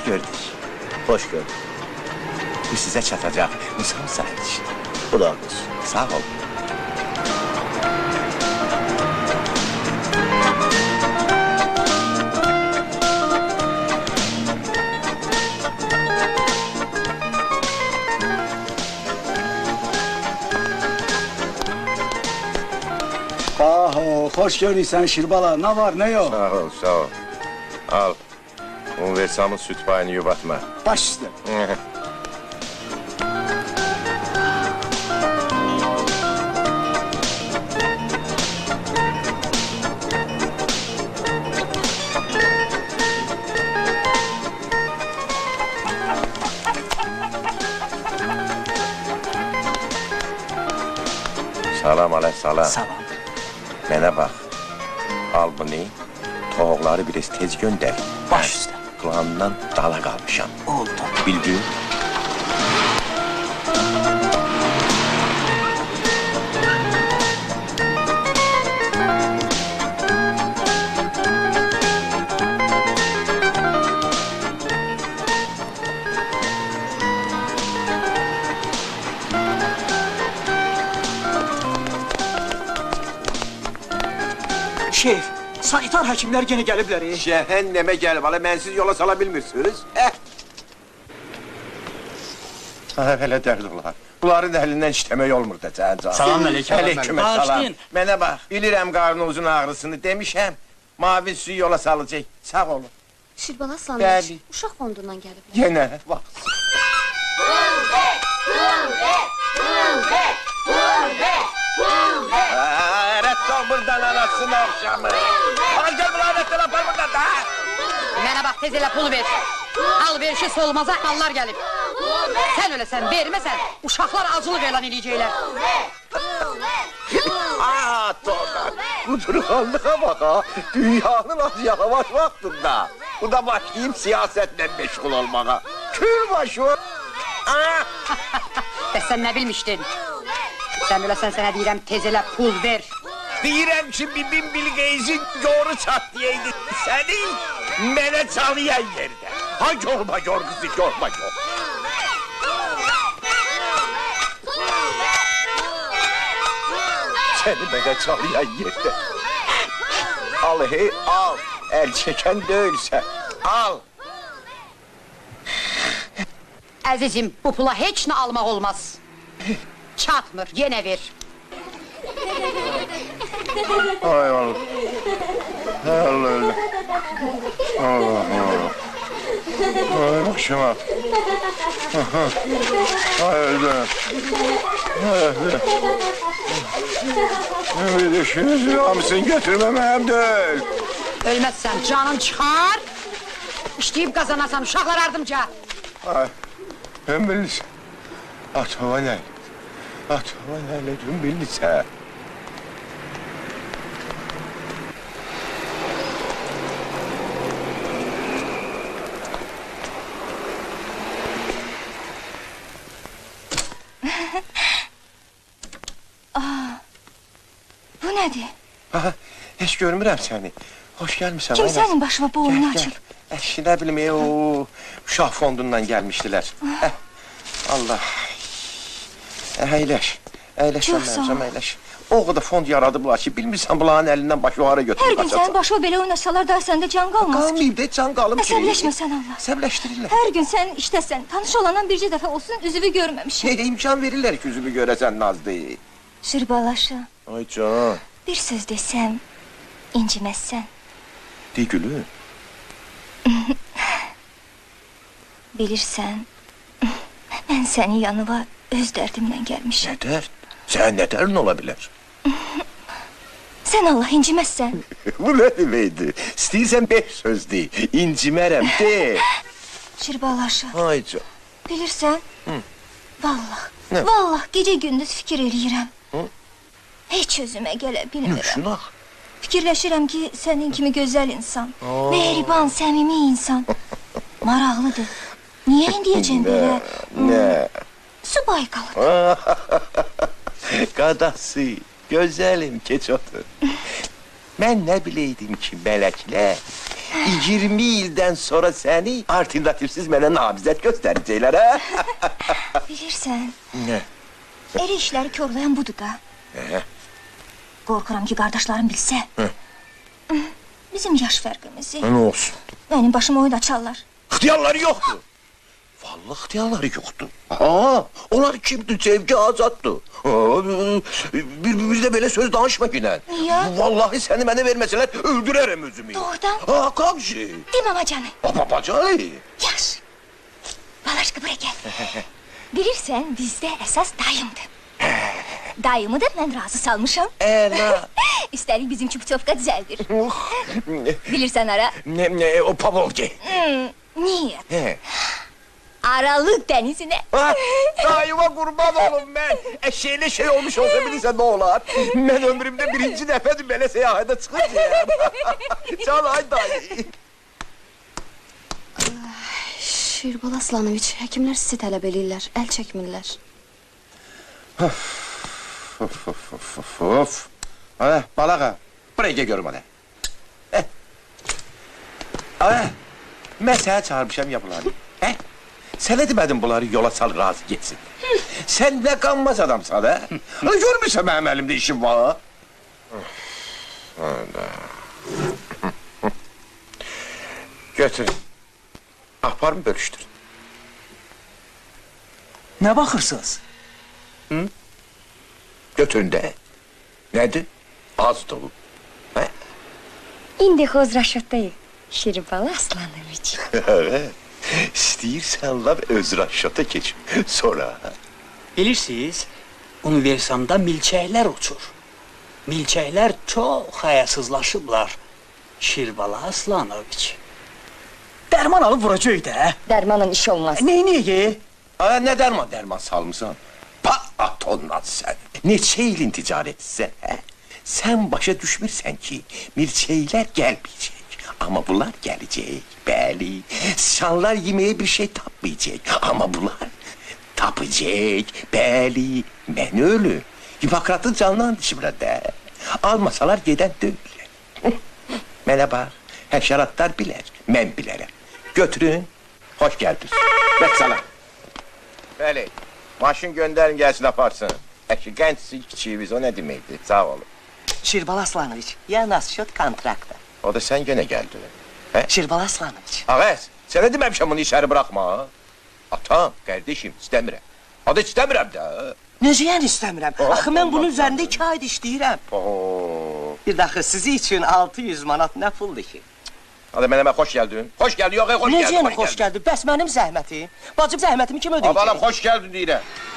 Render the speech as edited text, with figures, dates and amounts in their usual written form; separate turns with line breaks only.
gördük. Hoş gördük. Bu size çatacak Musam Said. Bu da olsun. Sağ ol.
Hoş gördüksen Şirbala, ne var ne yok?
Sağ ol, sağ ol. Al. Universamın süt payını yubatma.
Baş üstüne.
Salam aleyküm.
Salam.
Mənə bax. Al bunu. Toğukları biraz tez gönder.
Baş üstüne.
Klanından dala kalmışam.
Oldu.
Bildin?
Şef, sanitar həkimlər gene gəliblər.
Cehenneme gel bana, bensiz yola salabilmirsiniz. Sana böyle dert olar. Bunların elinden işlemek olmur da can.
Salamünaleyküm.
Aleykümselam.
Bağışlayın.
Mənə bax, bilirəm qarnınızın ağrısını demişəm. Mavi suyu yola salacaq. Sağ olun.
Şirbala sandviç,
Bəli.
uşaq fondundan gəliblər.
Yenə bax. Rədd ol buradan anasını akşamı. Al gel buraya rədd ol apar buradan da.
Mənə bax, tez elə pul ver. Alverişi solmaza mallar gəlib. Sən öləsən, verməsən, uşaqlar acılıq elan eləyəcəklər.
Aa, Toğdan, kudurganlığa bak ha. Dünyanın az yavaş vaktinde. Bu da başlayayım siyasetle meşgul olmağa. Kül başı.
Bəs sən nə bilmişdin? Sən öləsən, sənə deyirəm, tez elə pul ver.
Deyirəm ki, bibim Bilgeyiz'in yoru çatlıyaydı. Seni mene çalıyan yerde. Ha yorma yor kızı, yorma yor. Seni mene çalıyan yerde. Al hey, al. El çeken değilse, al.
Əzizim, bu pula heç nə almaq olmaz. Çatmır, yenə ver.
Ay Allah. Allah Allah. Allah. Ay başıma. Ay öldüm. Ay öldüm. Bir de şunu hamısını götürmemem değil.
Ölməzsən, canın çıxar. İşləyib qazanasan, uşaqlar ardımca.
Ay. Ben bilirsin. At hava ne? At hava ne? Dün bilirsin.
Bu nədir?
Aha, hiç görmürəm səni. Hoş gelmişsən.
Kim sənin başıma bu oyunu açır?
Ne bileyim, o uşaq fondundan gelmiştiler. Allah. Əyləş. Əyləş
Çox
sən
sağ ol.
mənim, əyləş. O kadar fond yaradıblar ki, bilmirsən bunların elinden baş yuxarı götürüb
Hər gün sənin başıma belə oynasalar daha səndə can qalmaz ki.
Qalmayıb da can qalım ki.
Əsəbləşmə sən Allah.
Əsəbləşdirirlər.
Hər gün sən işdəsən, tanış olandan bircə dəfə olsun üzümü görməmişəm.
İmkan verirlər ki, üzümü görəsən Nazlı.
Şirbalaşı,
Ay can.
bir söz desəm, inciməzsən.
De gülüm.
Bilirsən, mən sənin yanıma öz dərdimlə gəlmişəm.
Ne dert? Sen ne derdin olabilir?
Sən Allah inciməzsən.
Bu ne demeydi? İstəyirsən 5 söz de. İncimərəm de.
Şirbalaşı,
Ay can.
bilirsən, vallah,
Nə?
vallah gecə gündüz fikir eləyirəm. Heç özümə gələ bilmirəm.
Şuna.
Fikirləşirəm ki, sənin kimi gözəl insan, mehriban, səmimi insan, maraqlıdır. Niyə indiyəcən belə
Ne?
subay qalır?
Kadası. Güzelim, geç otur. Ben ne bileydim ki melekler 20 ilden sonra seni alternatifsiz mənə namizət göstərəcəklər, ha?
Bilirsən,
Ne?
eri işləri körləyən budur da. Qorxuram ki, qardaşlarım bilsə. Bizim yaş fərqimizi.
Ne olsun?
Mənim başıma oyun açarlar.
İxtiyarları yoktu. Vallahi ihtiyarları yoktu. Aa, onlar kimdi? Sevgi azaddı. Bir de böyle söz danışma yine.
Niye?
Vallahi seni bana vermeseler öldürürüm özümü.
Doğrudan?
Aa, kamşı.
Demem acanı.
Babacanı.
Yaş. Balaşqı buraya gel. Bilirsən, bizdə əsas dayımdır. Dayımı da mən razı salmışam.
Ela.
Üstəlik bizim çuputovka düzəldir. Bilirsən ara?
Ne, o Pavlovki.
Niyə?
He.
Aralıq dənizine.
Ha, dayıma kurban olun ben. Eşeğine şey olmuş olsa bilirsen ne olar? Ben ömrümde birinci defedir böyle seyahate çıkacağım. Çal ay dayı.
Şirbal Aslanoviç, həkimlər sizi tələb eləyirlər, əl çəkmirlər.
Of. Hadi balağa. Buraya gel görüm hadi. Hadi. Mesela çağırmışam ya bunları. Sen ne demedin bunları yola sal razı geçsin. Sen ne kanmaz adamsan ha? Görmüşsün benim elimde işim var. Götürün. Ahbar mı bölüştürün?
Ne bakırsınız?
Götürün de. Nedir? Az dolu.
İndi xozraşatdayıq. Şirbalı Aslanoviç.
İstəyirsən laf öz raşata keçim. Sonra.
Bilirsiniz, universamda milçəklər uçur. Milçəklər çox həyasızlaşıblar. Şirbala Aslanoviç. Dərman alıb vuracaq da.
Dərmanın işi olmaz.
Neyniyək?
Aa, ne derman salmışsan? Pat ondan sen. Neçə ilin ticaretisə, hə? Sen başa düşmürsən ki, milçəklər gəlməyəcək. Ama bunlar gelecek, bəli. Sıçanlar yemeğe bir şey tapmayacak. Ama bunlar tapacak, bəli. Ben ölü. Hipokrat'ın canından dişimle de. Almasalar geden değiller. Mənə bax, həşəratlar bilər, mən bilərəm. Götürün, hoş geldiniz. Bəs sana. Bəli, maşın gönderin gelsin aparsın. Gençsiz kiçiğimiz, o ne demekti? Sağ olun.
Şirbal Aslanoviç, ya nasıl kontrakta?
O da sen gene geldin. He?
Şirbal Aslanoviç.
Ağays, sana dememişim bunu içeri bırakma. Atam, kardeşim, istəmirəm. Adı istəmirəm də.
Necə yəni istəmirəm? Axı mən bunun üzərində 2 ayda işləyirəm.
Oo.
Bir daxı sizi üçün 600 manat nə puldur ki?
Hadi mənə hoş geldin. Hoş geldin, yok hoş
Necə
geldin.
yəni xoş gəldi? Bəs mənim zəhmətim? Bacım zəhmətimi kim ödəyəcək?
Abalım hoş geldin deyirəm.